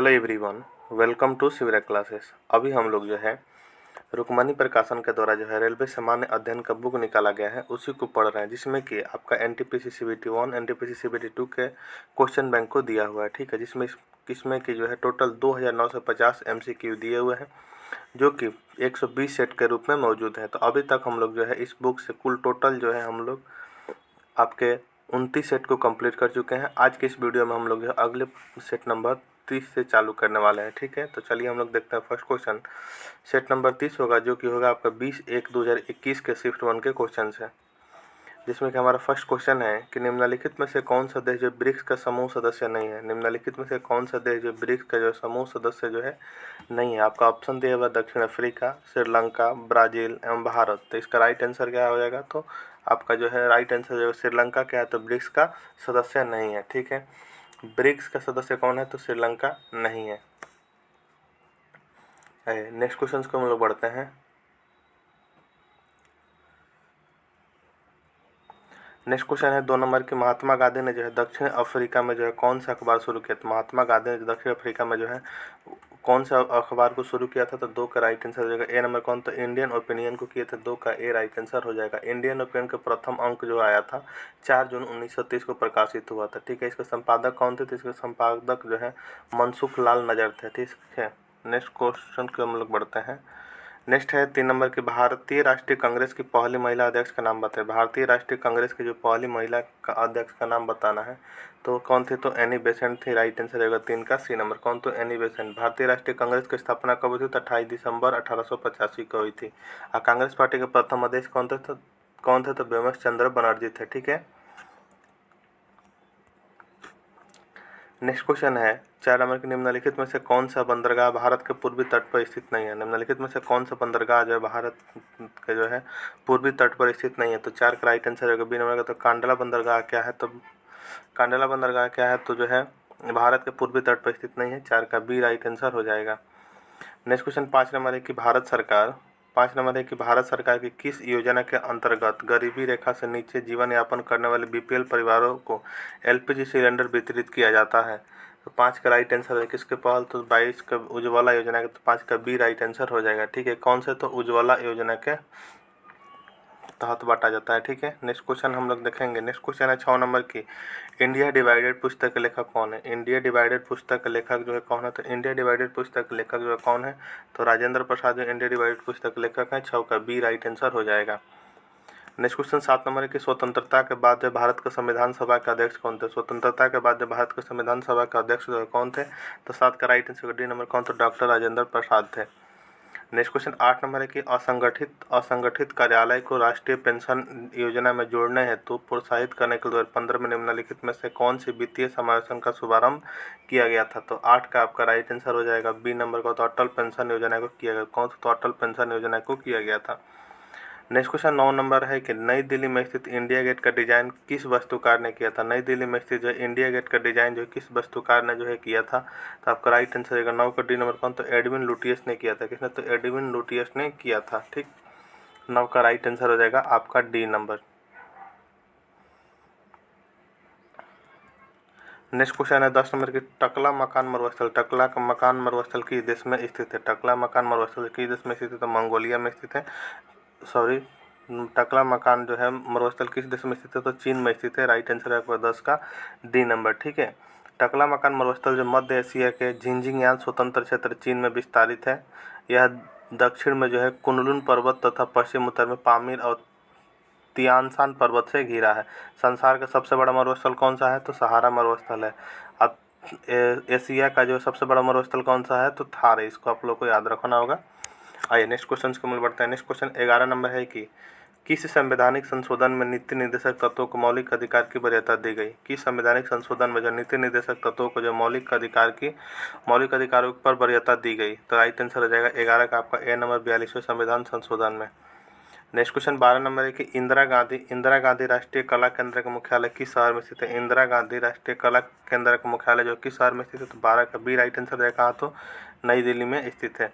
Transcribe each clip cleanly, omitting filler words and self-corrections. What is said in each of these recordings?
Hello everyone, welcome to Shivira classes. अभी हम लोग जो है रुक्मणी प्रकाशन के द्वारा जो है रेलवे सामान्य अध्ययन का बुक निकाला गया है उसी को पढ़ रहे हैं, जिसमें कि आपका NTPC CBT 1 NTPC CBT 2 के क्वेश्चन बैंक को दिया हुआ है। ठीक है, जिसमें कि जो है टोटल 2950 MCQ दिए हुए हैं, जो कि 120 सेट के रूप में मौजूद है। तो अभी तक हम लोग जो है इस बुक से कुल टोटल जो है हम लोग आपके 29 सेट को कंप्लीट कर चुके हैं। आज के इस वीडियो में हम लोग जो है अगले सेट नंबर 30 से चालू करने वाले हैं। ठीक है, तो चलिए हम लोग देखते हैं। फर्स्ट क्वेश्चन सेट नंबर 30 होगा, जो कि होगा आपका 20/1/2021 के शिफ्ट 1 के क्वेश्चन है, जिसमें कि हमारा फर्स्ट क्वेश्चन है कि निम्नलिखित में से कौन सा देश जो ब्रिक्स का समूह सदस्य नहीं है। निम्नलिखित में से कौन सा देश जो ब्रिक्स का जो समूह सदस्य जो है नहीं है। आपका ऑप्शन दिया हुआ दक्षिण अफ्रीका, श्रीलंका, ब्राज़ील एवं भारत। तो इसका राइट आंसर क्या हो जाएगा? तो आपका जो है राइट आंसर जो है श्रीलंका क्या है, तो ब्रिक्स का सदस्य नहीं है। ठीक है, ब्रिक्स का सदस्य कौन है? तो श्रीलंका नहीं है। नेक्स्ट क्वेश्चन को हम लोग बढ़ते हैं। नेक्स्ट क्वेश्चन है 2 नंबर की, महात्मा गांधी ने जो है दक्षिण अफ्रीका में जो है कौन सा अखबार शुरू किया था। महात्मा गांधी ने दक्षिण अफ्रीका में जो है कौन सा अखबार को शुरू किया था? तो 2 का राइट आंसर हो जाएगा ए नंबर। कौन? तो इंडियन ओपिनियन को किए थे। 2 का ए राइट आंसर हो जाएगा। इंडियन ओपिनियन का प्रथम अंक जो आया था 4 जून 1930 को प्रकाशित हुआ था। ठीक है, इसका संपादक कौन थे? तो इसका संपादक जो है मनसुख लाल नजर थे। ठीक है, नेक्स्ट क्वेश्चन को हम लोग बढ़ते हैं। नेक्स्ट है 3 नंबर की, भारतीय राष्ट्रीय कांग्रेस की पहली महिला अध्यक्ष का नाम बताएं। भारतीय राष्ट्रीय कांग्रेस की जो पहली महिला का अध्यक्ष का नाम बताना है। तो कौन थी? तो एनी बेसेंट थी। राइट आंसर होगा 3 का सी नंबर। कौन? तो एनी बेसेंट। भारतीय राष्ट्रीय कांग्रेस की स्थापना कब हुई थी? तो 28 दिसंबर 1885 को हुई थी। और कांग्रेस पार्टी के प्रथम अध्यक्ष कौन थे? तो बिमल चंद्र बनर्जी थे। ठीक है, नेक्स्ट क्वेश्चन है 4 नंबर की, निम्नलिखित में से कौन सा बंदरगाह भारत के पूर्वी तट पर स्थित नहीं है। निम्नलिखित में से कौन सा बंदरगाह जो है भारत के जो है पूर्वी तट पर स्थित नहीं है। तो 4 का राइट आंसर होगा बी नंबर का। तो कांडला बंदरगाह क्या है? तो कांडला बंदरगाह क्या है? तो जो है भारत के पूर्वी तट पर स्थित नहीं है। 4 का बी राइट आंसर हो जाएगा। नेक्स्ट क्वेश्चन 5 नंबर है कि भारत सरकार की किस योजना के अंतर्गत गरीबी रेखा से नीचे जीवन यापन करने वाले BPL परिवारों को LPG सिलेंडर वितरित किया जाता है। तो 5 का राइट आंसर है किसके पहल? तो 22 का उज्ज्वला योजना के। तो 5 का बी राइट आंसर हो जाएगा। ठीक है, कौन से? तो उज्ज्वला योजना के तहत बांटा जाता है। ठीक है, नेक्स्ट क्वेश्चन हम लोग देखेंगे। नेक्स्ट क्वेश्चन है 6 नंबर की, इंडिया डिवाइडेड पुस्तक के लेखक कौन है। इंडिया डिवाइडेड पुस्तक के लेखक जो है कौन है? तो इंडिया डिवाइडेड पुस्तक के लेखक जो है कौन है? तो राजेंद्र प्रसाद जो इंडिया डिवाइडेड पुस्तक के लेखक है। 6 का बी राइट आंसर हो जाएगा। नेक्स्ट क्वेश्चन 7 नंबर है कि स्वतंत्रता के बाद जो भारत के संविधान सभा के अध्यक्ष कौन थे। स्वतंत्रता के बाद जो भारत के संविधान सभा के अध्यक्ष जो है कौन थे? तो 7 का राइट आंसर डी नंबर। कौन? तो डॉक्टर राजेंद्र प्रसाद थे। नेक्स्ट क्वेश्चन 8 नंबर है कि असंगठित कार्यालय को राष्ट्रीय पेंशन योजना में जोड़ने हेतु प्रोत्साहित करने के लिए 2015 में निम्नलिखित में से कौन सी वित्तीय समावेशन का शुभारंभ किया गया था। तो 8 का आपका राइट आंसर हो जाएगा बी नंबर का। तो अटल पेंशन योजना को किया गया। कौन सा? तो अटल पेंशन योजना को किया गया था। नेक्स्ट क्वेश्चन 9 नंबर है कि नई दिल्ली में स्थित इंडिया गेट का डिजाइन किस वास्तुकार ने किया था। नई दिल्ली में स्थित जो इंडिया गेट का डिजाइन जो किस वास्तुकार ने जो है किया था। तो आपका राइट आंसर रहेगा 9 का डी नंबर। कौन? तो एडविन लुटियस ने किया था। किसने? तो एडविन लुटियस ने किया था। ठीक, 9 का राइट आंसर हो जाएगा आपका डी नंबर। नेक्स्ट क्वेश्चन है 10 नंबर की, टकला मकान मरुस्थल। टकला का मकान मरुस्थल किस देश में स्थित है। टकला मकान मरुस्थल किस देश में स्थित है? तो मंगोलिया में स्थित है। सॉरी, टकला मकान जो है मरुस्थल किस देश में स्थित है? तो चीन में स्थित है। राइट आंसर है आपका 10 का डी नंबर। ठीक है, टकला मकान मरुस्थल जो मध्य एशिया के झिंझियांग स्वतंत्र क्षेत्र चीन में विस्तारित है। यह दक्षिण में जो है कुनलुन पर्वत तथा पश्चिम उत्तर में पामीर और तियानशान पर्वत से घिरा है। संसार का सबसे बड़ा मरुस्थल कौन सा है? तो सहारा मरुस्थल है। अब एशिया का जो सबसे बड़ा मरुस्थल कौन सा है? तो थार है। इसको आप लोग को याद रखना होगा। आइए नेक्स्ट क्वेश्चन को मिल बढ़ते हैं। नेक्स्ट क्वेश्चन 11 नंबर है कि किस संवैधानिक संशोधन में नीति निर्देशक तत्वों को मौलिक अधिकार की वरीयता दी गई। किस संवैधानिक संशोधन में जो नीति निर्देशक तत्वों को जो मौलिक अधिकारों पर वरीयता दी गई। तो राइट आंसर हो जाएगा 11 का आपका ए नंबर 42वें संविधान संशोधन में। नेक्स्ट क्वेश्चन 12 नंबर है कि इंदिरा गांधी राष्ट्रीय कला केंद्र का मुख्यालय किस शहर में स्थित है। इंदिरा गांधी राष्ट्रीय कला केंद्र का मुख्यालय जो किस शहर में स्थित है। तो 12 का बी राइट आंसर है। कहाँ? तो नई दिल्ली में स्थित है।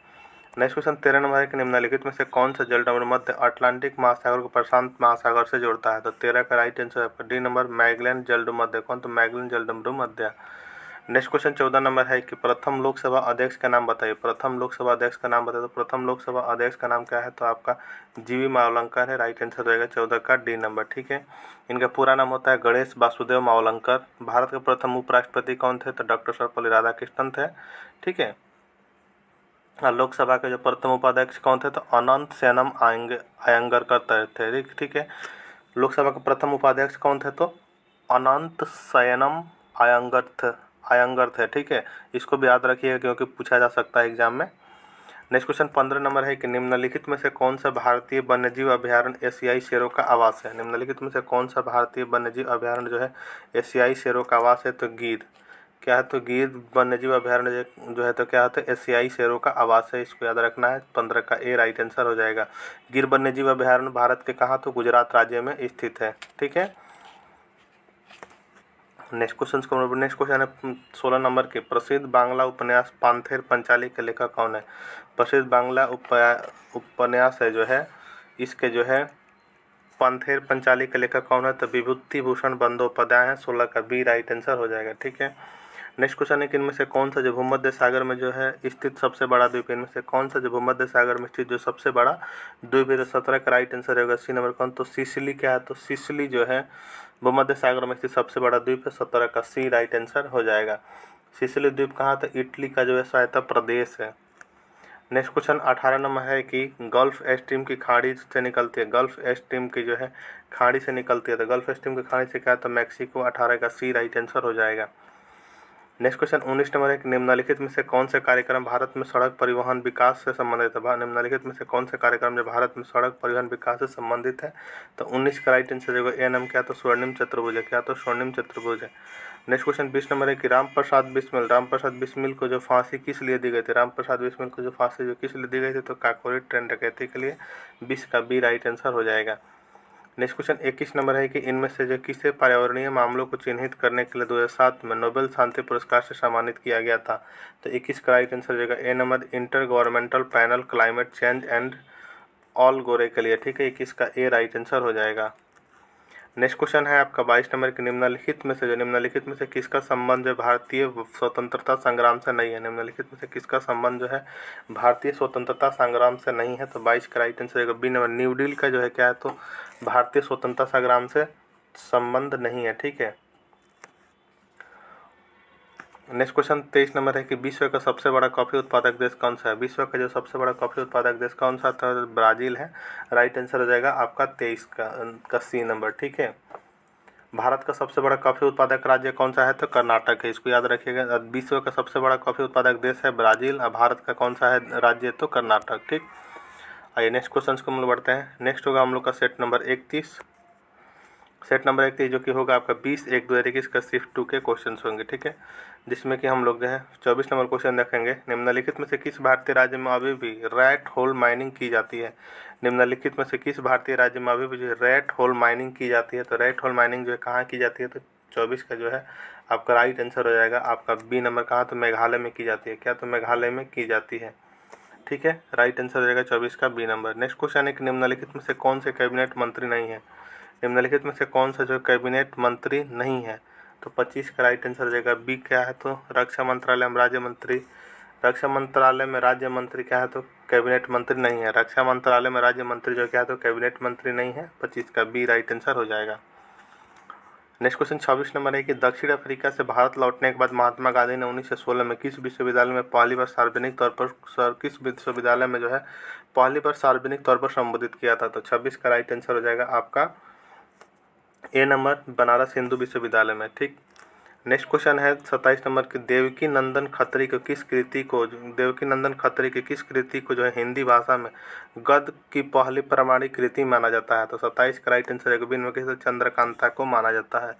नेक्स्ट क्वेश्चन 13 नंबर है कि निम्नलिखित में से कौन सा जलडमरू मध्य अटलांटिक महासागर को प्रशांत महासागर से जोड़ता है। तो 13 का राइट आंसर है आपका डी नंबर मैगेलन जलडमरू मध्य। कौन? तो मैगेलन जलडमरू मध्य। नेक्स्ट क्वेश्चन 14 नंबर है कि प्रथम लोकसभा अध्यक्ष का नाम बताइए। प्रथम लोकसभा अध्यक्ष का नाम बताइए। तो प्रथम लोकसभा अध्यक्ष का नाम क्या है? तो आपका जीवी मावलंकर है। राइट आंसर रहेगा 14 का डी नंबर। ठीक है, इनका पूरा नाम होता है गणेश वासुदेव मावलंकर। भारत के प्रथम उपराष्ट्रपति कौन थे? तो डॉक्टर सर्वपल्ली राधाकृष्णन थे। ठीक है, लोकसभा के जो प्रथम उपाध्यक्ष कौन थे? तो अनंत सेनम अयंगर थे। ठीक है, लोकसभा के प्रथम उपाध्यक्ष कौन थे? तो अनंत शयनम अयंगर थे। ठीक है, इसको भी याद रखिएगा क्योंकि पूछा जा सकता है एग्जाम में। नेक्स्ट क्वेश्चन 15 नंबर है कि निम्नलिखित में से कौन सा भारतीय वन्यजीव अभयारण्य एशियाई शेरों का आवास है? निम्नलिखित में से कौन सा भारतीय वन्यजीव अभयारण्य जो है एशियाई शेरों का आवास है? तो गिर। क्या है? तो गिर वन्यजीव अभयारण्य जो है तो क्या होता है? एशियाई शेरों का आवास है। इसको याद रखना है। 15 का ए राइट आंसर हो जाएगा। गिर वन्यजीव अभयारण्य भारत के कहाँ? तो गुजरात राज्य में स्थित है। ठीक है, नेक्स्ट क्वेश्चन है 16 नंबर के प्रसिद्ध बांग्ला उपन्यास पांथेर पंचाली के लेखक कौन है? प्रसिद्ध बांग्ला उपन्यास है जो है इसके जो है पांथेर पंचाली के लेखक कौन है? तो विभूति भूषण बंदोपाध्याय है। 16 का बी राइट आंसर हो जाएगा। ठीक है, नेक्स्ट क्वेश्चन है कि इनमें से कौन सा जो भूमध्य सागर में जो है स्थित सबसे बड़ा द्वीप? इनमें से कौन सा जो भूमध्य सागर में स्थित जो सबसे बड़ा द्वीप है? तो 17 का राइट आंसर रहेगा सी नंबर। कौन? तो सिसिली। क्या है? तो सिसिली जो है भूमध्य सागर में स्थित सबसे बड़ा द्वीप है। 17 का सी राइट आंसर हो जाएगा। सिसिली द्वीप कहाँ? तो इटली का जो है सहायता प्रदेश है। नेक्स्ट क्वेश्चन 18 नंबर है कि गल्फ स्ट्रीम की खाड़ी से निकलती है। गल्फ स्ट्रीम की जो है खाड़ी से निकलती है। तो गल्फ स्ट्रीम की खाड़ी से क्या है? तो मैक्सिको। 18 का सी राइट आंसर हो जाएगा। नेक्स्ट क्वेश्चन 19 नंबर है कि निम्नलिखित में से कौन से कार्यक्रम भारत में सड़क परिवहन विकास से संबंधित है? निम्नलिखित में से कौन से कार्यक्रम जो भारत में सड़क परिवहन विकास से संबंधित है? तो 19 का राइट आंसर जो ए नाम क्या? तो स्वर्णिम चतुर्भुज है। क्या? तो स्वर्णिम चतुर्भुज है। नेक्स्ट क्वेश्चन 20 नंबर है कि रामप्रसाद बिस्मिल को जो फांसी किस लिए दी गई थी? रामप्रसाद बिस्मिल को जो फांसी जो किस लिए दी गई थी? तो काकोरी ट्रेन डकैती के लिए। 20 का बी राइट आंसर हो जाएगा। नेक्स्ट क्वेश्चन 21 नंबर है कि इनमें से जो किसे पर्यावरणीय मामलों को चिन्हित करने के लिए 2007 में नोबेल शांति पुरस्कार से सम्मानित किया गया था? तो 21 का राइट आंसर रहेगा A number intergovernmental panel climate change and Al Gore के लिए। ठीक है, 21 का ए राइट आंसर हो जाएगा। नेक्स्ट क्वेश्चन है आपका 22 नंबर के निम्नलिखित में से किसका संबंध जो भारतीय स्वतंत्रता संग्राम से नहीं है? निम्नलिखित में से किसका संबंध जो है भारतीय स्वतंत्रता संग्राम से नहीं है? तो 22 का right answer B number New Deal का जो है क्या है? तो भारतीय स्वतंत्रता संग्राम से संबंध नहीं है। ठीक है, नेक्स्ट क्वेश्चन 23 नंबर है कि विश्व का सबसे बड़ा कॉफी उत्पादक देश कौन सा है? विश्व का जो सबसे बड़ा कॉफी उत्पादक देश कौन सा? तो ब्राजील है। राइट आंसर हो जाएगा आपका 23 का सी नंबर। ठीक है, भारत का सबसे बड़ा कॉफी उत्पादक राज्य कौन सा है? तो कर्नाटक है। इसको याद रखिएगा। विश्व का सबसे बड़ा कॉफी उत्पादक देश है ब्राजील और भारत का कौन सा है राज्य? तो कर्नाटक। ठीक, आइए नेक्स्ट क्वेश्चन को हम लोग बढ़ते हैं। नेक्स्ट होगा हम लोग का सेट नंबर 31 जो कि होगा आपका 20/1/2021 का शिफ्ट 2 के क्वेश्चन होंगे। ठीक है, जिसमें कि हम लोग जो है 24 नंबर क्वेश्चन देखेंगे। निम्नलिखित में से किस भारतीय राज्य में अभी भी रैट होल माइनिंग की जाती है? निम्नलिखित में से किस भारतीय राज्य में अभी भी जो रैट होल माइनिंग की जाती है? तो रैट होल माइनिंग जो है कहाँ की जाती है? तो 24 का जो है आपका राइट आंसर हो जाएगा आपका बी नंबर। कहाँ? तो मेघालय में की जाती है। क्या? तो मेघालय में की जाती है। ठीक है, राइट आंसर हो जाएगा 24 का बी नंबर। नेक्स्ट क्वेश्चन है कि निम्नलिखित में से कौन से कैबिनेट मंत्री नहीं है? निम्नलिखित में से कौन सा जो कैबिनेट मंत्री नहीं है? तो 25 का राइट आंसर हो जाएगा बी। क्या है? तो रक्षा मंत्रालय में राज्य मंत्री क्या है? तो कैबिनेट मंत्री नहीं है। रक्षा मंत्रालय में राज्य मंत्री जो क्या है? तो कैबिनेट मंत्री नहीं है। 25 का बी राइट आंसर हो जाएगा। नेक्स्ट क्वेश्चन 26 नंबर है कि दक्षिण अफ्रीका से भारत लौटने के बाद महात्मा गांधी ने 1916 में किस विश्वविद्यालय में पहली बार सार्वजनिक तौर पर संबोधित किया था? तो 26 का राइट आंसर हो जाएगा आपका ए नंबर बनारस हिंदू विश्वविद्यालय में। ठीक, नेक्स्ट क्वेश्चन है 27 नंबर की देवकी नंदन खत्री की किस कृति को जो है हिंदी भाषा में गद्य की पहली प्रमाणिक कृति माना जाता है? तो 27 का राइट आंसर है चंद्रकांता को माना जाता है।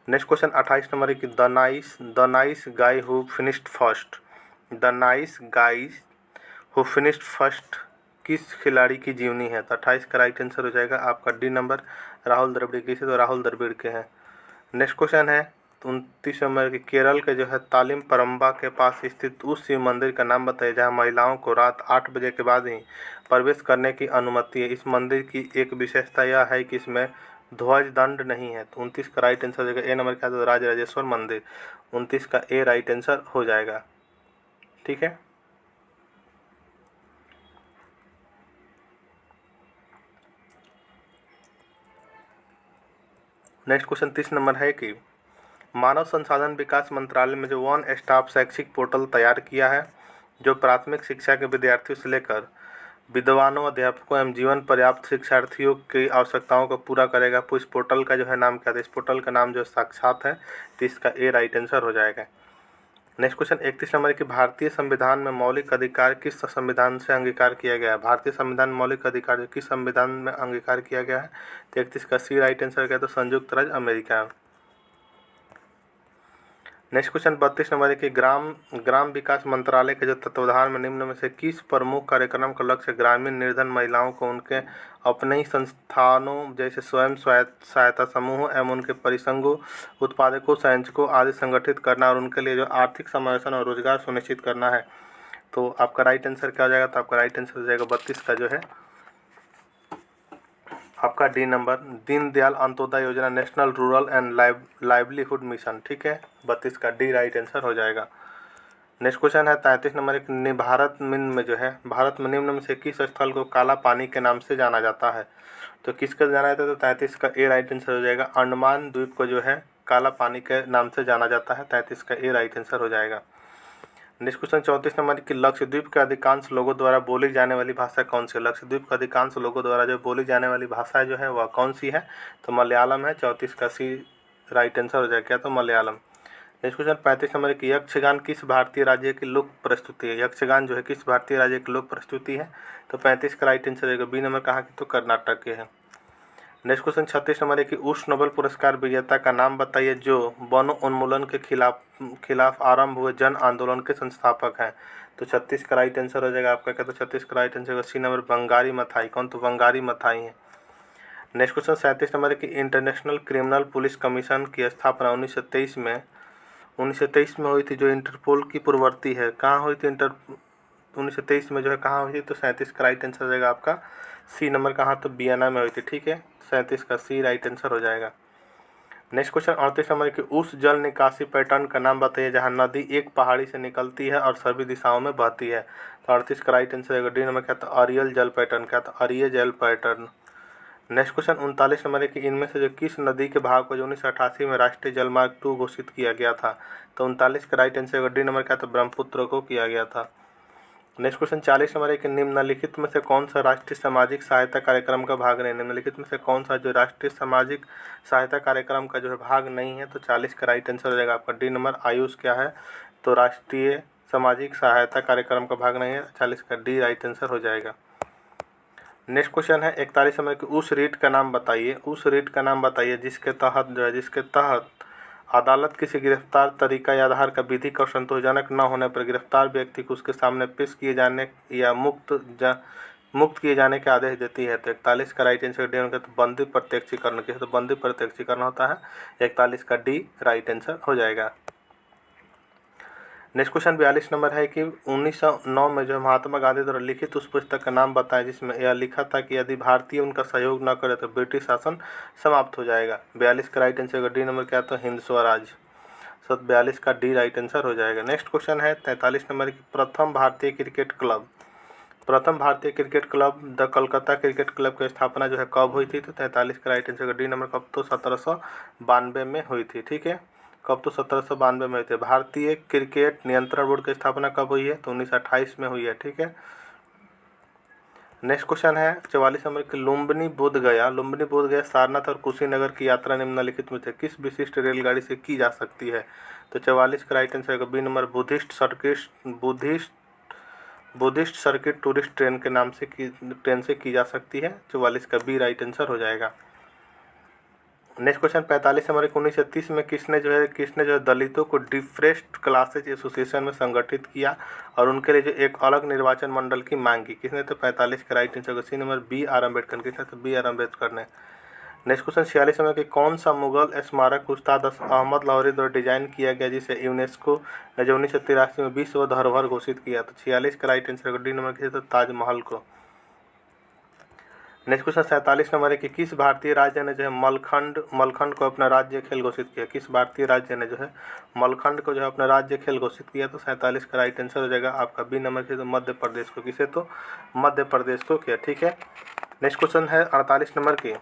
नेक्स्ट क्वेश्चन 28 नंबर है कि the nice guy who finished first किस खिलाड़ी की जीवनी है? तो 28 का राइट आंसर हो जाएगा आपका डी नंबर राहुल द्रविड़ की। तो राहुल द्रविड़ के हैं। नेक्स्ट क्वेश्चन है 29 नंबर के केरल के जो है तालिम परम्बा के पास स्थित उस शिव मंदिर का नाम बताइए जहां महिलाओं को रात 8 बजे के बाद ही प्रवेश करने की अनुमति है। इस मंदिर की एक विशेषता यह है कि इसमें ध्वज दंड नहीं है। तो 29 का राइट आंसर हो जाएगा ए नंबर क्या था, राजराजेश्वर मंदिर। 29 का ए राइट आंसर हो जाएगा। ठीक है। नेक्स्ट क्वेश्चन 30 नंबर है कि मानव संसाधन विकास मंत्रालय में जो वन स्टॉप शैक्षिक पोर्टल तैयार किया है, जो प्राथमिक शिक्षा के विद्यार्थियों से लेकर विद्वानों, अध्यापकों एवं जीवन पर्याप्त शिक्षार्थियों की आवश्यकताओं को पूरा करेगा। तो इस पोर्टल का जो है नाम क्या था, इस पोर्टल का नाम जो साक्षात है। तो इसका ए राइट आंसर हो जाएगा। नेक्स्ट क्वेश्चन 31 नंबर की भारतीय संविधान में मौलिक अधिकार किस संविधान से अंगीकार किया गया है। भारतीय संविधान में मौलिक अधिकार जो किस संविधान में अंगीकार किया गया है। तो 31 का सी राइट आंसर क्या, तो संयुक्त राज्य अमेरिका। नेक्स्ट क्वेश्चन 32 नंबर है कि ग्राम विकास मंत्रालय के जो तत्वाधान में निम्न में से किस प्रमुख कार्यक्रम का लक्ष्य ग्रामीण निर्धन महिलाओं को उनके अपने ही संस्थानों जैसे स्वयं सहायता समूह एवं उनके परिसंघों, उत्पादकों, संयोजकों आदि संगठित करना और उनके लिए जो आर्थिक समावेशन और रोजगार सुनिश्चित करना है। तो आपका राइट आंसर क्या हो जाएगा, तो आपका राइट आंसर हो जाएगा 32 का जो है आपका डी नंबर, दीनदयाल अंत्योदय योजना, national rural and livelihood mission. ठीक है, 32 का डी राइट आंसर हो जाएगा। नेक्स्ट क्वेश्चन है 33 नंबर एक, भारत में जो है भारत में निम्न में से किस स्थल को काला पानी के नाम से जाना जाता है। तो किसका जाना जाता है, तो 33 का ए राइट आंसर हो जाएगा। अंडमान द्वीप को जो है काला पानी के नाम से जाना जाता है। 33 का ए राइट आंसर हो जाएगा। नेक्स्ट क्वेश्चन 34 नंबर की लक्षद्वीप के अधिकांश लोगों द्वारा बोली जाने वाली भाषा कौन सी है। लक्षद्वीप के अधिकांश लोगों द्वारा जो बोली जाने वाली भाषा जो है वह कौन सी है, तो मलयालम है। 34 का सी राइट आंसर हो जाएगा, तो मलयालम। नेक्स्ट क्वेश्चन 35 नंबर की यक्षगान किस भारतीय राज्य की लोक प्रस्तुति है। यक्षगान जो है किस भारतीय राज्य की लोक प्रस्तुति है, तो 35 का राइट आंसर रहेगा बी नंबर कहाँ की, तो कर्नाटक के है। नेक्स्ट क्वेश्चन 36 नंबर है कि उस नोबेल पुरस्कार विजेता का नाम बताइए जो वन उन्मूलन के खिलाफ आरंभ हुए जन आंदोलन के संस्थापक हैं। तो 36 का राइट आंसर हो जाएगा आपका क्या, तो 36 का right answer C number Wangari Maathai. कौन, तो बंगारी मथाई है। नेक्स्ट क्वेश्चन 37 नंबर है कि इंटरनेशनल क्रिमिनल पुलिस कमीशन की स्थापना 1923 में हुई थी। जो इंटरपोल की पूर्ववर्ती है, कहाँ हुई थी 1923 में जो है कहाँ हुई थी, तो 37 का राइट आंसर हो जाएगा आपका सी नंबर कहाँ, तो वियना में हुई थी। ठीक है, 37 का सी राइट आंसर हो जाएगा। नेक्स्ट क्वेश्चन 38 नंबर की उस जल निकासी पैटर्न का नाम बताइए जहां नदी एक पहाड़ी से निकलती है और सभी दिशाओं में बहती है। तो 38 का राइट आंसर है डी नंबर क्या, तो अरियल जल पैटर्न। क्या, तो अरियल जल पैटर्न। नेक्स्ट क्वेश्चन 39 नंबर है कि इनमें से जो किस नदी के भाग को 1988 में राष्ट्रीय जलमार्ग 2 घोषित किया गया था। तो 39 का राइट आंसर डी नंबर क्या, तो ब्रह्मपुत्र को किया गया था। नेक्स्ट क्वेश्चन 40 नंबर है कि निम्नलिखित में से कौन सा राष्ट्रीय सामाजिक सहायता कार्यक्रम का भाग नहीं। निम्नलिखित में से कौन सा जो राष्ट्रीय सामाजिक सहायता कार्यक्रम का जो है भाग नहीं है, तो 40 का राइट आंसर हो जाएगा आपका डी नंबर आयुष क्या है, तो राष्ट्रीय सामाजिक सहायता कार्यक्रम का भाग नहीं है। 40 का डी राइट आंसर हो जाएगा। नेक्स्ट क्वेश्चन है 41 नंबर की उस रीट का नाम बताइए, उस रीट का नाम बताइए जिसके तहत अदालत किसी गिरफ्तार तरीका या आधार का विधिक और संतोषजनक न होने पर गिरफ्तार व्यक्ति को उसके सामने पेश किए जाने या मुक्त किए जाने के आदेश देती है। तो 41 का राइट आंसर डी होगा, तो बंदी प्रत्यक्षीकरण की, तो बंदी प्रत्यक्षीकरण होता है। 41 का डी राइट आंसर हो जाएगा। नेक्स्ट क्वेश्चन 42 नंबर है कि 1909 में जो महात्मा गांधी द्वारा लिखित उस पुस्तक का नाम बताएं जिसमें यह लिखा था कि यदि भारतीय उनका सहयोग न करे तो ब्रिटिश शासन समाप्त हो जाएगा। 42 का राइट आंसर डी नंबर क्या, तो हिंद स्वराज। 42 का डी राइट आंसर हो जाएगा। नेक्स्ट क्वेश्चन है 43 नंबर की प्रथम भारतीय cricket club the Calcutta cricket club की स्थापना जो है कब हुई थी। तो 43 का राइट आंसर डी नंबर कब, तो 1792 में हुई थी। ठीक है, कब, तो 1792 में हुई थी। भारतीय क्रिकेट नियंत्रण बोर्ड की स्थापना कब हुई है, तो 1928 में हुई है। ठीक है। नेक्स्ट क्वेश्चन है 44 नंबर की लुम्बिनी बोधगया सारनाथ और कुशीनगर की यात्रा निम्नलिखित में से किस विशिष्ट रेलगाड़ी से की जा सकती है। तो 44 का राइट आंसर है B number Buddhist circuit tourist train के नाम से ट्रेन से की जा सकती है। 44 का बी राइट आंसर हो जाएगा। नेक्स्ट क्वेश्चन 45 नंबर 1930 में किसने जो है दलितों को डिप्रेस्ड क्लासेज एसोसिएशन में संगठित किया और उनके लिए जो एक अलग निर्वाचन मंडल की मांग की। किसने, तो 45 का right answer C number B R Ambedkar. किसने, तो बी आर अम्बेडकर ने। नेक्स्ट क्वेश्चन 46 नंबर की कौन सा मुगल स्मारक उस्ताद अहमद लाहौरी द्वारा डिजाइन किया गया जिसे यूनेस्को ने जो 1983 में विश्व धरोहर घोषित किया। तो 46 का राइट आंसर डी नंबर किसे, तो ताजमहल को। नेक्स्ट क्वेश्चन 47 नंबर है कि किस भारतीय राज्य ने जो है मलखंड को अपना राज्य खेल घोषित किया। किस भारतीय राज्य ने जो है मलखंड को जो है अपना राज्य खेल घोषित किया। तो 47 का राइट आंसर हो जाएगा आपका बी नंबर से, तो मध्य प्रदेश को। किसे? तो मध्य प्रदेश को किया। ठीक है, नेक्स्ट क्वेश्चन है 48 नंबर की।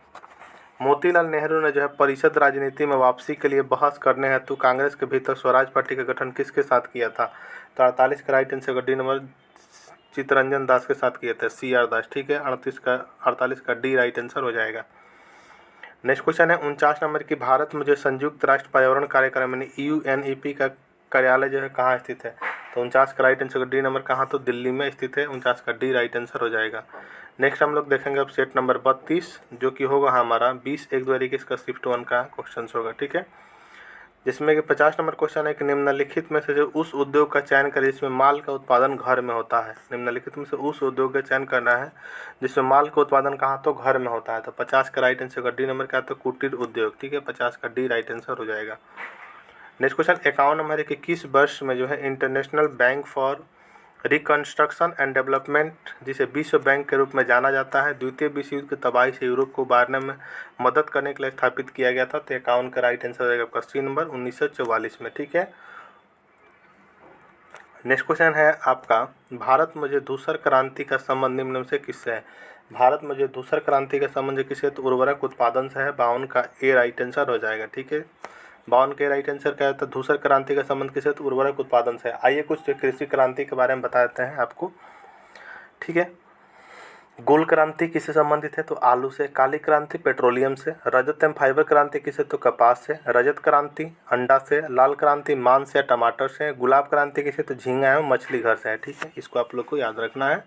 मोतीलाल नेहरू ने जो है परिषद राजनीति में वापसी के लिए बहस करने हेतु कांग्रेस के भीतर स्वराज पार्टी का गठन किसके साथ किया था। तो 48 का right answer D number Chittaranjan Das के साथ किए थे, CR दास। ठीक है, 48 का डी राइट आंसर हो जाएगा। नेक्स्ट क्वेश्चन है 49 नंबर की। भारत में जो संयुक्त राष्ट्र पर्यावरण कार्यक्रम यानी UNEP का कार्यालय जो है कहाँ स्थित है। तो 49 का राइट आंसर डी नंबर कहाँ, तो दिल्ली में स्थित है। 49 का डी राइट आंसर हो जाएगा। नेक्स्ट हम लोग देखेंगे अब सेट नंबर 32 जो कि होगा हमारा 20/1/2021 का शिफ्ट 1 का क्वेश्चन होगा। ठीक है, जिसमें कि 50 नंबर क्वेश्चन है कि निम्नलिखित में से जो उस उद्योग का चयन करें जिसमें माल का उत्पादन घर में होता है। निम्नलिखित में से उस उद्योग का चयन करना है जिसमें माल का उत्पादन कहाँ, तो घर में होता है। तो 50 का राइट आंसर डी नंबर क्या, तो कुटीर उद्योग। ठीक है, 50 का डी राइट आंसर हो जाएगा। नेक्स्ट क्वेश्चन 51 नंबर है कि किस वर्ष में जो है international bank for reconstruction and development, जिसे विश्व बैंक के रूप में जाना जाता है, द्वितीय विश्व युद्ध की तबाही से यूरोप को उबारने में मदद करने के लिए स्थापित किया गया था। तो 51 का राइट आंसर रहेगा आपका सी नंबर 1944 में। ठीक है, नेक्स्ट क्वेश्चन है आपका भारत में जो धूसर क्रांति का संबंध निम्न में से किससे है। भारत में जो धूसर क्रांति का संबंध किससे, तो उर्वरक उत्पादन से है। 52 का ए राइट आंसर हो जाएगा। ठीक है, 52 के राइट आंसर क्या है, तो धूसर क्रांति का संबंध किससे, तो उर्वरक उत्पादन से। आइए कुछ कृषि क्रांति के बारे में बताते हैं आपको। ठीक है, गोल क्रांति किससे संबंधित है, तो आलू से। काली क्रांति पेट्रोलियम से। रजत एवं फाइबर क्रांति किससे, तो कपास से। रजत क्रांति अंडा से। लाल क्रांति मांस या टमाटर से। गुलाब क्रांति किससे, तो झींगा एवं मछली घर से है। ठीक है, इसको आप लोग को याद रखना है।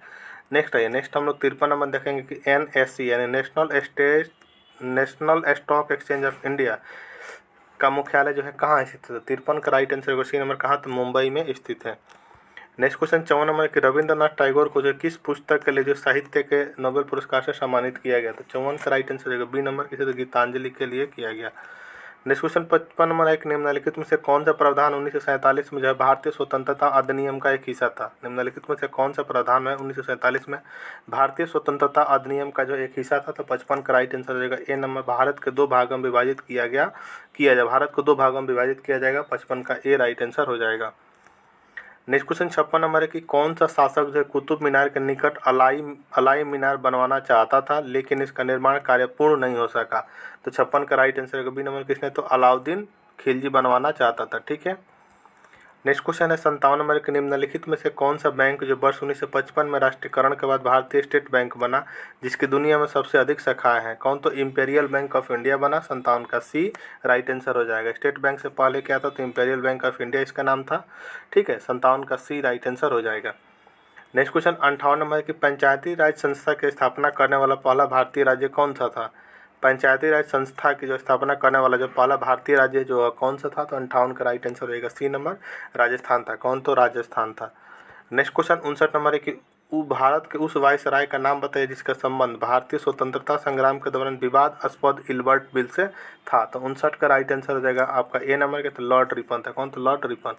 नेक्स्ट आइए, नेक्स्ट हम लोग 53 नंबर देखेंगे कि NSE यानी national stock exchange of India का मुख्यालय जो है कहाँ स्थित है। 53 का राइट आंसर सी नंबर कहाँ, तो मुंबई में स्थित है। नेक्स्ट क्वेश्चन 54 नंबर कि रविंद्रनाथ टैगोर को जो किस पुस्तक के लिए जो साहित्य के नोबेल पुरस्कार से सम्मानित किया गया। तो 54 का राइट आंसर बी नंबर किसे, तो गीतांजलि के लिए किया गया। नेक्स्ट क्वेश्चन 55 नंबर एक निम्नलिखित में से कौन सा प्रावधान 1947 में जो है भारतीय स्वतंत्रता अधिनियम का एक हिस्सा था। निम्नलिखित में से कौन सा प्रावधान है 1947 में भारतीय स्वतंत्रता अधिनियम का जो एक हिस्सा था। तो 55 का राइट आंसर रहेगा ए नंबर, भारत के 2 भागों में विभाजित किया जाए। भारत को 2 भागों में विभाजित किया जाएगा। 55 का ए राइट आंसर हो जाएगा। नेक्स्ट क्वेश्चन 56 नंबर है कि कौन सा शासक जो है कुतुब मीनार के निकट अलाई मीनार बनवाना चाहता था लेकिन इसका निर्माण कार्य पूर्ण नहीं हो सका। तो 56 का राइट आंसर है बी नंबर किसने, तो अलाउद्दीन खिलजी बनवाना चाहता था। ठीक है, नेक्स्ट क्वेश्चन है 57 नंबर के निम्नलिखित में से कौन सा बैंक जो वर्ष 1955 में राष्ट्रीयकरण के बाद भारतीय स्टेट बैंक बना जिसकी दुनिया में सबसे अधिक शाखाएं हैं। कौन, तो इंपीरियल बैंक ऑफ इंडिया बना। 57 का सी राइट आंसर हो जाएगा। स्टेट बैंक से पहले क्या था, तो इंपीरियल बैंक ऑफ इंडिया इसका नाम था। ठीक है, 57 का सी राइट आंसर हो जाएगा। नेक्स्ट क्वेश्चन 58 नंबर की पंचायती राज संस्था की स्थापना करने वाला पहला भारतीय राज्य कौन सा था। पंचायती राज संस्था की जो स्थापना करने वाला जो पहला भारतीय राज्य जो कौन सा था, तो 58 का राइट आंसर रहेगा सी नंबर, राजस्थान था। कौन, तो राजस्थान था। नेक्स्ट क्वेश्चन 59 नंबर है कि भारत के उस वायसराय का नाम बताइए जिसका संबंध भारतीय स्वतंत्रता संग्राम के दौरान विवादास्पद इल्बर्ट बिल से था। तो 59 का राइट आंसर हो जाएगा आपका ए नंबर के, तो लॉर्ड रिपन था। कौन, तो Lord Ripon.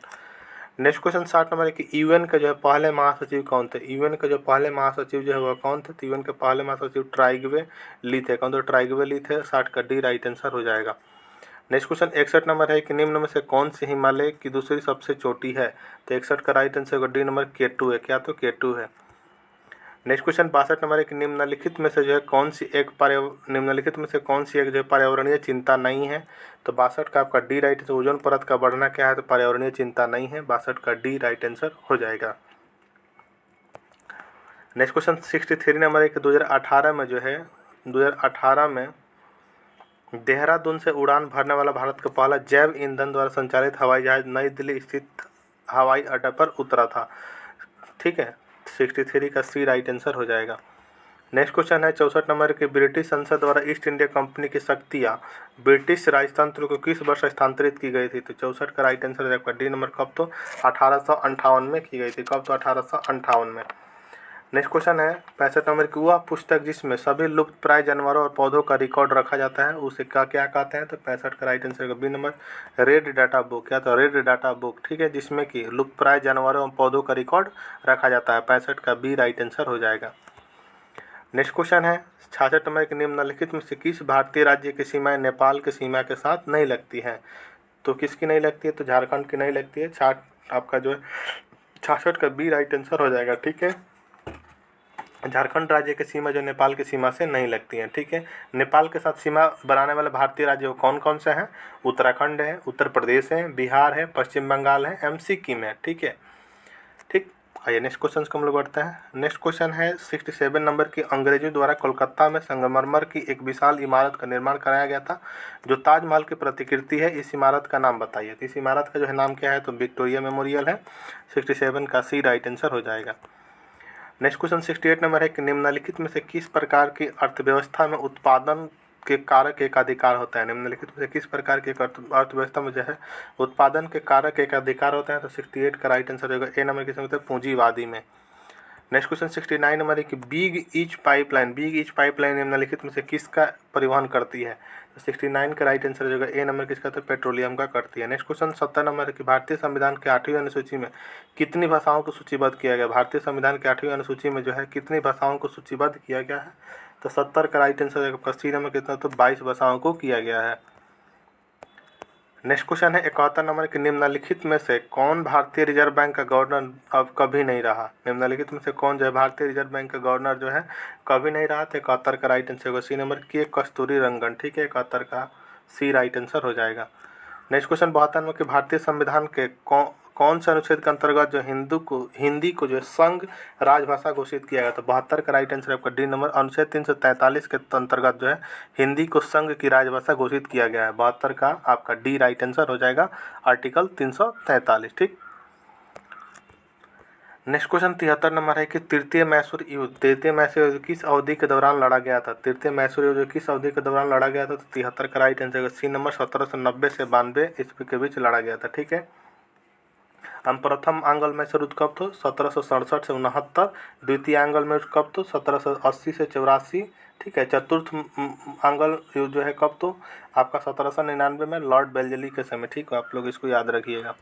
Next question 60 number है कि यूएन का जो है पहले महासचिव कौन थे। यूएन का जो पहले महासचिव जो है वह कौन थे, तो यूएन के पहले महासचिव ट्राइगवे ली थे। कौन, तो ट्राइगवे ली थे। 60 का डी राइट आंसर हो जाएगा। नेक्स्ट क्वेश्चन 61 नंबर है कि निम्न में से कौन सी हिमालय की दूसरी सबसे चोटी है। तो 61 का right answer D number K2 है। क्या, तो K2 है। नेक्स्ट क्वेश्चन 62 नंबर है कि निम्नलिखित में से जो है कौन सी एक जो है पर्यावरणीय चिंता नहीं है। तो 62 का आपका डी राइट आंसर ओजोन परत का बढ़ना क्या है, तो पर्यावरणीय चिंता नहीं है। 62 का डी राइट आंसर हो जाएगा। नेक्स्ट क्वेश्चन 63 नंबर है कि 2018 में जो है 2018 में देहरादून से उड़ान भरने वाला भारत का पहला जैव ईंधन द्वारा संचालित हवाई जहाज नई दिल्ली स्थित हवाई अड्डा पर उतरा था। ठीक है, 63 का सी राइट आंसर हो जाएगा। नेक्स्ट क्वेश्चन है 64 नंबर के ब्रिटिश संसद द्वारा ईस्ट इंडिया कंपनी की शक्तियाँ ब्रिटिश राजतंत्र को किस वर्ष हस्तांतरित की गई थी। तो 64 का राइट आंसर है डी नंबर, कब, तो 1858 में की गई थी। कब, तो 1858 में। नेक्स्ट क्वेश्चन है 65 नंबर की वह पुस्तक जिसमें सभी लुप्त प्राय जानवरों और पौधों का रिकॉर्ड रखा जाता है उसे क्या कहते हैं। तो 65 का right answer B number, red data book. क्या, तो रेड डाटा बुक। ठीक है, जिसमें कि लुप्त प्राय जानवरों और पौधों का रिकॉर्ड रखा जाता है। 65 का बी राइट आंसर हो जाएगा। नेक्स्ट क्वेश्चन है 66 नंबर के निम्नलिखित में से किस भारतीय राज्य की सीमाएं नेपाल की सीमा के साथ नहीं लगती हैं? तो किसकी नहीं लगती है? तो झारखंड की नहीं लगती है। आपका जो है 66 का बी राइट आंसर हो जाएगा। ठीक है, झारखंड राज्य की सीमा जो नेपाल की सीमा से नहीं लगती है। ठीक है, नेपाल के साथ सीमा बनाने वाले भारतीय राज्य कौन कौन से हैं? उत्तराखंड है, उत्तर प्रदेश है, बिहार है, पश्चिम बंगाल है, सिक्किम है। ठीक है, ठीक। आइए नेक्स्ट क्वेश्चन को हम लोग बढ़ते हैं। नेक्स्ट क्वेश्चन है 67 नंबर की, अंग्रेजों द्वारा कोलकाता में संगमरमर की एक विशाल इमारत का निर्माण कराया गया था जो ताजमहल की प्रतिकृति है, इस इमारत का नाम बताइए। तो इस इमारत का जो है नाम क्या है? तो विक्टोरिया मेमोरियल है। 67 का सी राइट आंसर हो जाएगा। नेक्स्ट क्वेश्चन 68 नंबर है कि निम्नलिखित में से किस प्रकार की अर्थव्यवस्था में उत्पादन के कारक एक अधिकार होता है? निम्नलिखित में से किस प्रकार की अर्थव्यवस्था में जो है उत्पादन के कारक एक अधिकार होता है? तो 68 का राइट आंसर होगा ए नंबर किसमें होता है? पूंजीवादी में। नेक्स्ट क्वेश्चन 69 नंबर है कि बिग ईच पाइपलाइन निम्नलिखित में से किसका परिवहन करती है? तो 69 का राइट आंसर होगा ए नंबर किसका? तो पेट्रोलियम का करती है। नेक्स्ट क्वेश्चन 70 नंबर है कि भारतीय संविधान के 8वीं अनुसूची में कितनी भाषाओं को सूचीबद्ध किया गया? भारतीय संविधान के 8वीं अनुसूची में जो है कितनी भाषाओं को सूचीबद्ध किया गया है? तो 70 का राइट आंसर होगा सी नंबर कितना? तो 22 भाषाओं को किया गया है। नेक्स्ट क्वेश्चन है 71 नंबर के निम्नलिखित में से कौन भारतीय रिजर्व बैंक का गवर्नर अब कभी नहीं रहा? निम्नलिखित में से कौन जो है भारतीय रिजर्व बैंक का गवर्नर जो है कभी नहीं रहा? तो 71 का राइट आंसर होगा सी नंबर की कस्तूरी रंगन। ठीक है, 71 का सी राइट आंसर हो जाएगा। नेक्स्ट क्वेश्चन 72 नंबर के भारतीय संविधान के कौन से अनुच्छेद के अंतर्गत जो हिंदी को जो है संघ राजभाषा घोषित किया गया? तो 72 का राइट आंसर आपका डी नंबर अनुच्छेद 343 के अंतर्गत जो है हिंदी को संघ की राजभाषा घोषित किया गया है। 72 का आपका डी राइट आंसर हो जाएगा, आर्टिकल 343। ठीक। नेक्स्ट क्वेश्चन 73 नंबर है कि तृतीय मैसूर युद्ध किस अवधि के दौरान लड़ा गया था? तृतीय मैसूर युद्ध किस अवधि के दौरान लड़ा गया था? तो 73 का राइट आंसर सी नंबर 1790 से 92 ईस्वी के बीच लड़ा गया था। ठीक है, हम प्रथम आंग्ल मैसूर युद्ध कब तो 1767 से 69, द्वितीय आंग्ल मैसूर कब तो 1780 से 84। ठीक है, चतुर्थ आंग्ल युद्ध जो है कब तो आपका 1799 में लॉर्ड बेल्जली के समय। ठीक है, आप लोग इसको याद रखिएगा।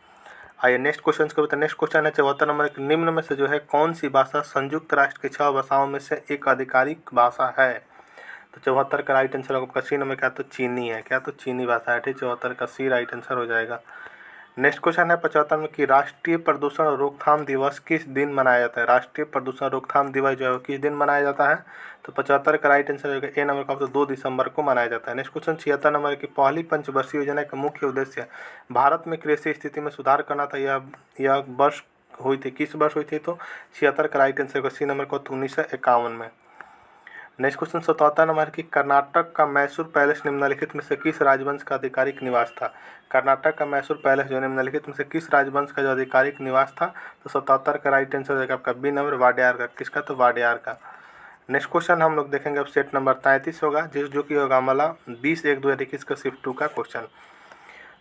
आइए नेक्स्ट क्वेश्चन को बताएं। नेक्स्ट क्वेश्चन है 74 नंबर के निम्न में से जो है कौन सी भाषा संयुक्त राष्ट्र की 6 भाषाओं में से एक आधिकारिक भाषा है? तो 74 का राइट आंसर आपका सी नंबर क्या? तो चीनी है। क्या? तो चीनी भाषा है। ठीक, 74 का सी राइट आंसर हो जाएगा। नेक्स्ट क्वेश्चन है 75 में कि राष्ट्रीय प्रदूषण रोकथाम दिवस किस दिन मनाया जाता है? राष्ट्रीय प्रदूषण रोकथाम दिवस जो है किस दिन मनाया जाता है? तो 75 का राइट आंसर होगा ए नंबर का, तो 2 दिसंबर को मनाया जाता है। नेक्स्ट क्वेश्चन 76 नंबर की पहली पंचवर्षीय योजना का मुख्य उद्देश्य भारत में कृषि स्थिति में सुधार करना था। यह वर्ष हुई थी, किस वर्ष हुई थी? तो 76 का राइट आंसर होगा सी नंबर को, 1951 में। नेक्स्ट क्वेश्चन 77 नंबर की कर्नाटक का मैसूर पैलेस निम्नलिखित में से किस राजवंश का आधिकारिक निवास था? कर्नाटक का मैसूर पैलेस जो निम्नलिखित में से किस राजवंश का जो आधिकारिक निवास था? तो 77 का राइट आंसर हो जाएगा आपका बी नंबर, वाडियार का। किसका? तो वाडियार का। नेक्स्ट क्वेश्चन हम लोग देखेंगे अब सेट नंबर 33 होगा, जो कि होगा हमारा 20/1/2021 का शिफ्ट 2 का क्वेश्चन।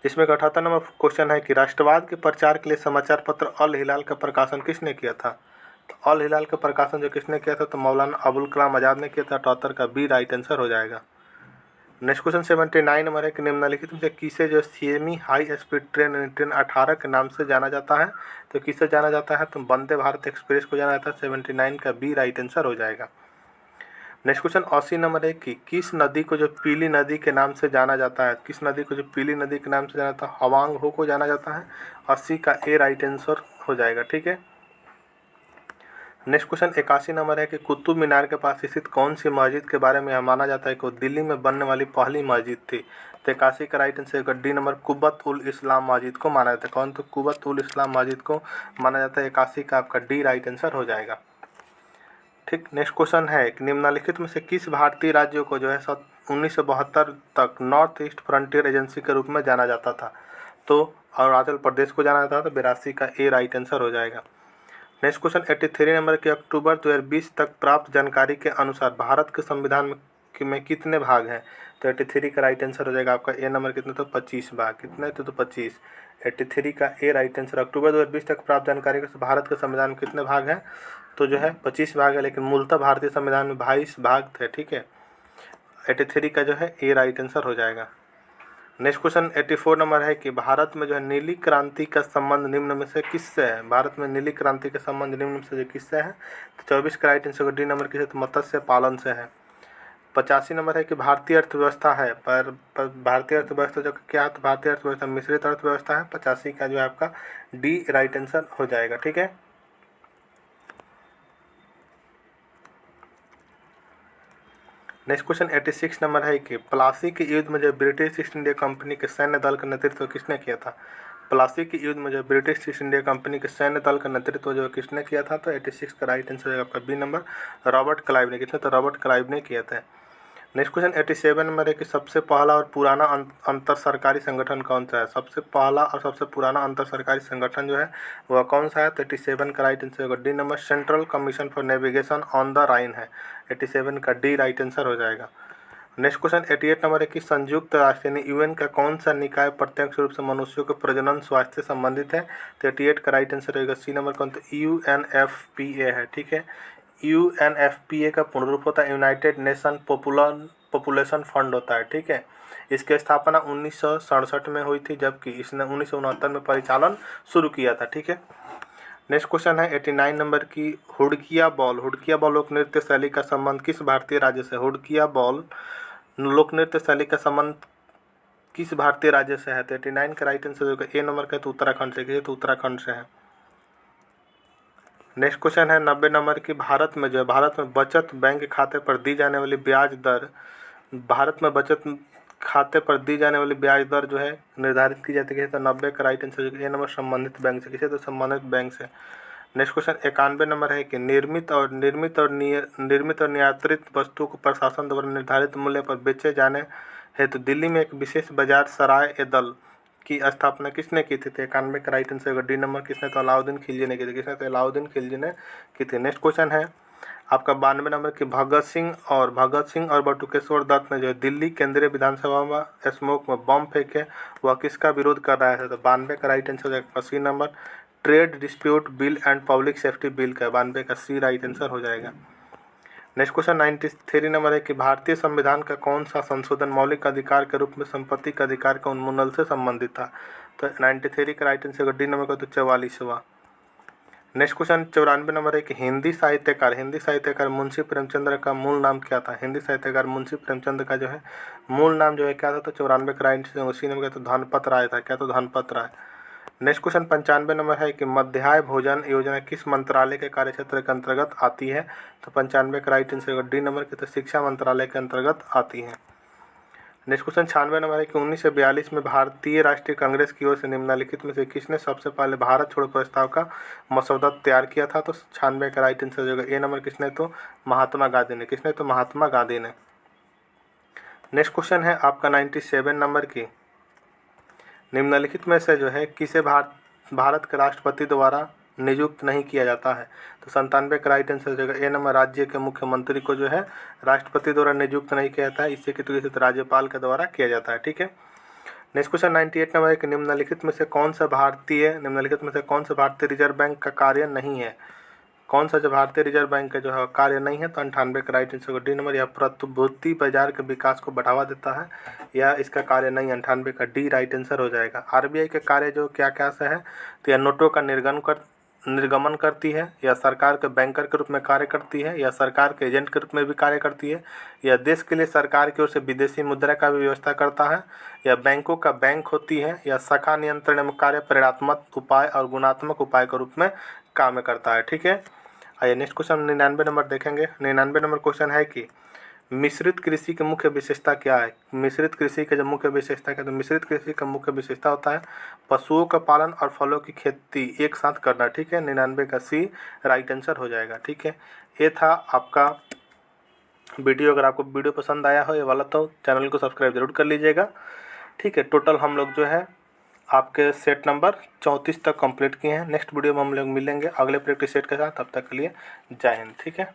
जिसमें 78 नंबर क्वेश्चन है कि राष्ट्रवाद के प्रचार के लिए समाचार पत्र अल हिलाल का प्रकाशन किसने किया था? तो अल हिलाल का प्रकाशन जो किसने किया था? तो मौलाना अबुल कलाम आज़ाद ने किया था। 78 का बी राइट आंसर हो जाएगा। नेक्स्ट क्वेश्चन 79 नंबर है कि निम्नलिखित में से किसे जो सेमी हाई स्पीड ट्रेन 18 के नाम से जाना जाता है? तो किससे जाना जाता है? तो वंदे भारत एक्सप्रेस को जाना जाता है। 79 का बी राइट आंसर हो जाएगा। नेक्स्ट क्वेश्चन 80 नंबर है कि किस नदी को जो पीली नदी के नाम से जाना जाता है? किस नदी को जो पीली नदी के नाम से जाना जाता है? हवांग हो को जाना जाता है। 80 का ए राइट आंसर हो जाएगा। ठीक है, नेक्स्ट क्वेश्चन 81 नंबर है कि कुतुब मीनार के पास स्थित कौन सी मस्जिद के बारे में माना जाता है कि वो दिल्ली में बनने वाली पहली मस्जिद थी? तो 81 का राइट आंसर डी नंबर कुब्बत उल इस्लाम मस्जिद को माना जाता है। कौन? तो कुब्बत उल इस्लाम मस्जिद को माना जाता है। 81 का आपका डी राइट आंसर हो जाएगा। ठीक, नेक्स्ट क्वेश्चन है कि निम्नलिखित में से किस भारतीय राज्यों को जो है 1972 तक नॉर्थ ईस्ट फ्रंटियर एजेंसी के रूप में जाना जाता था? तो अरुणाचल प्रदेश को जाना जाता था। 82 का ए राइट आंसर हो जाएगा। नेक्स्ट क्वेश्चन 83 नंबर के अक्टूबर 2020 तक प्राप्त जानकारी के अनुसार भारत के संविधान में कितने भाग हैं? तो 83 का राइट आंसर हो जाएगा आपका ए नंबर कितने? तो 25 भाग। कितने? तो 25। 83 का ए राइट आंसर। अक्टूबर 2020 तक प्राप्त जानकारी के भारत के संविधान में कितने भाग हैं? तो जो है 25 भाग है, लेकिन मूलतः भारतीय संविधान में 22 भाग थे। ठीक है, 83 का जो है ए राइट आंसर हो जाएगा। नेक्स्ट क्वेश्चन 84 नंबर है कि भारत में जो है नीली क्रांति का संबंध निम्न में से किससे है? भारत में नीली क्रांति का संबंध निम्न में से जो किससे है? तो 24 का राइट आंसर डी नंबर किसे? तो मत्स्य पालन से है। 85 नंबर है कि भारतीय अर्थव्यवस्था है, पर भारतीय अर्थव्यवस्था जो क्या है? तो भारतीय अर्थव्यवस्था मिश्रित अर्थव्यवस्था है। 85 का जो है आपका डी राइट आंसर हो जाएगा। ठीक है, नेक्स्ट क्वेश्चन 86 नंबर है कि प्लासी के युद्ध में जो ब्रिटिश ईस्ट इंडिया कंपनी के सैन्य दल का नेतृत्व किसने किया था? प्लासी के युद्ध में जो ब्रिटिश ईस्ट इंडिया कंपनी के सैन्य दल का नेतृत्व जो किसने किया था? तो 86 का राइट आंसर है आपका बी नंबर, रॉबर्ट क्लाइव ने। किसने? तो रॉबर्ट क्लाइव ने किया था। नेक्स्ट क्वेश्चन 87 नंबर है कि सबसे पहला और पुराना अंतर सरकारी संगठन कौन सा है? सबसे पहला और सबसे पुराना अंतर सरकारी संगठन जो है वह कौन सा है? तो 87 का राइट आंसर होगा D number, central commission for navigation on the Rhine है। 87 का डी राइट आंसर हो जाएगा। नेक्स्ट क्वेश्चन 88 नंबर है कि संयुक्त राष्ट्र यानी यूएन का कौन सा निकाय प्रत्यक्ष रूप से मनुष्यों के प्रजनन स्वास्थ्य से संबंधित है? तो 88 का राइट आंसर होगा सी नंबर कौन? तो UNFPA है। ठीक है, UNFPA का पूर्ण रूप होता है यूनाइटेड नेशन पॉपुलेशन फंड होता है। ठीक है, इसकी स्थापना 1967 में हुई थी, जबकि इसने 1969 में परिचालन शुरू किया था। ठीक है, नेक्स्ट क्वेश्चन है 89 नंबर की हुडकिया बॉल लोक नृत्य शैली का संबंध किस भारतीय राज्य से? हुडकिया बॉल लोक नृत्य शैली का संबंध किस भारतीय राज्य से है? तो 89 का राइट आंसर होगा ए नंबर का, तो उत्तराखंड से। तो उत्तराखंड से है। नेक्स्ट क्वेश्चन है 90 नंबर की भारत में बचत बैंक खाते पर दी जाने वाली ब्याज दर, भारत में बचत खाते पर दी जाने वाली ब्याज दर जो है निर्धारित की जाती है। तो 90 का राइट आंसर ए नंबर, संबंधित बैंक से। किसे? तो संबंधित बैंक से। नेक्स्ट क्वेश्चन 91 नंबर है कि निर्मित और नियंत्रित वस्तु को प्रशासन द्वारा निर्धारित मूल्य पर बेचे जाने हेतु दिल्ली में एक विशेष बाजार सराय ए दल की स्थापना किसने की थी? 91 का राइट आंसर डी नंबर। किसने? तो अलाउद्दीन खिलजी ने की थी। किसने? तो अलाउद्दीन खिलजी ने की थी। नेक्स्ट क्वेश्चन है आपका 92 नंबर की भगत सिंह और बटुकेश्वर दत्त ने जो दिल्ली केंद्रीय विधानसभा में स्मोक में बम फेंके, वह किसका विरोध कर रहा है? तो 92 का राइट आंसर है C number, trade dispute bill and public safety bill का। 92 का सी राइट आंसर हो जाएगा। नेक्स्ट क्वेश्चन 93 नंबर है कि भारतीय संविधान का कौन सा संशोधन मौलिक अधिकार के रूप में संपत्ति का अधिकार के उन्मूलन से संबंधित था? तो 93 का राइट आंसर डी नंबर का, तो 44वां। नेक्स्ट क्वेश्चन 94 नंबर है कि हिंदी साहित्यकार मुंशी प्रेमचंद्र का मूल नाम क्या था? हिंदी साहित्यकार मुंशी प्रेमचंद्र का जो है मूल नाम जो है क्या था? तो 94 का राइट आंसर उसी नंबर का, तो धनपत राय था। क्या? तो धनपत राय। नेक्स्ट क्वेश्चन 95 नंबर है कि मध्याह्न भोजन योजना किस मंत्रालय के कार्यक्षेत्र के अंतर्गत आती है? तो 95 का राइट आंसर डी नंबर की, तो शिक्षा मंत्रालय के अंतर्गत आती है। नेक्स्ट क्वेश्चन 96 नंबर है कि 1942 में भारतीय राष्ट्रीय कांग्रेस की ओर से निम्नलिखित में से किसने सबसे पहले भारत छोड़ो प्रस्ताव का मसौदा तैयार किया था? तो 96 का राइट आंसर होगा ए नंबर। किसने? तो महात्मा गांधी ने। किसने? तो महात्मा गांधी ने। नेक्स्ट क्वेश्चन है आपका 97 नंबर की निम्नलिखित में से जो है किसे भारत के राष्ट्रपति द्वारा नियुक्त नहीं किया जाता है? तो 97 का राइट आंसर हो जाएगा ए नंबर, राज्य के मुख्यमंत्री को जो है राष्ट्रपति द्वारा नियुक्त नहीं किया जाता है, इससे कि तो राज्यपाल के द्वारा किया जाता है। ठीक है, नेक्स्ट क्वेश्चन 98 नंबर है कि निम्नलिखित में से कौन सा भारतीय रिजर्व बैंक का कार्य नहीं है? कौन सा जो भारतीय रिजर्व बैंक का जो है कार्य नहीं है? तो 98 का राइट आंसर डी नंबर, या प्रतिभूति बाजार के विकास को बढ़ावा देता है, या इसका कार्य नहीं। 98 का डी राइट आंसर हो जाएगा। आरबीआई के कार्य जो क्या क्या से है? तो यह नोटों का निर्गमन करती है, या सरकार के बैंकर के रूप में कार्य करती है, या सरकार के एजेंट के रूप में भी कार्य करती है, या देश के लिए सरकार की ओर से विदेशी मुद्रा का भी व्यवस्था करता है, या बैंकों का बैंक होती है, या शाखा नियंत्रण में कार्य परिणात्मक उपाय और गुणात्मक उपाय के रूप में काम करता है। ठीक है, आइए नेक्स्ट क्वेश्चन 99 नंबर देखेंगे। 99 नंबर क्वेश्चन है कि मिश्रित कृषि की मुख्य विशेषता क्या है? मिश्रित कृषि का जो मुख्य विशेषता है, तो मिश्रित कृषि का मुख्य विशेषता होता है पशुओं का पालन और फलों की खेती एक साथ करना। ठीक है, 99 का सी राइट आंसर हो जाएगा। ठीक है, ये था आपका वीडियो। अगर आपको वीडियो पसंद आया हो ये वाला तो चैनल को सब्सक्राइब जरूर कर लीजिएगा। ठीक है, टोटल हम लोग जो है आपके सेट नंबर 34 तक कंप्लीट किए हैं। नेक्स्ट वीडियो में हम लोग मिलेंगे अगले प्रैक्टिस सेट के साथ। तब तक के लिए जय हिंद। ठीक है।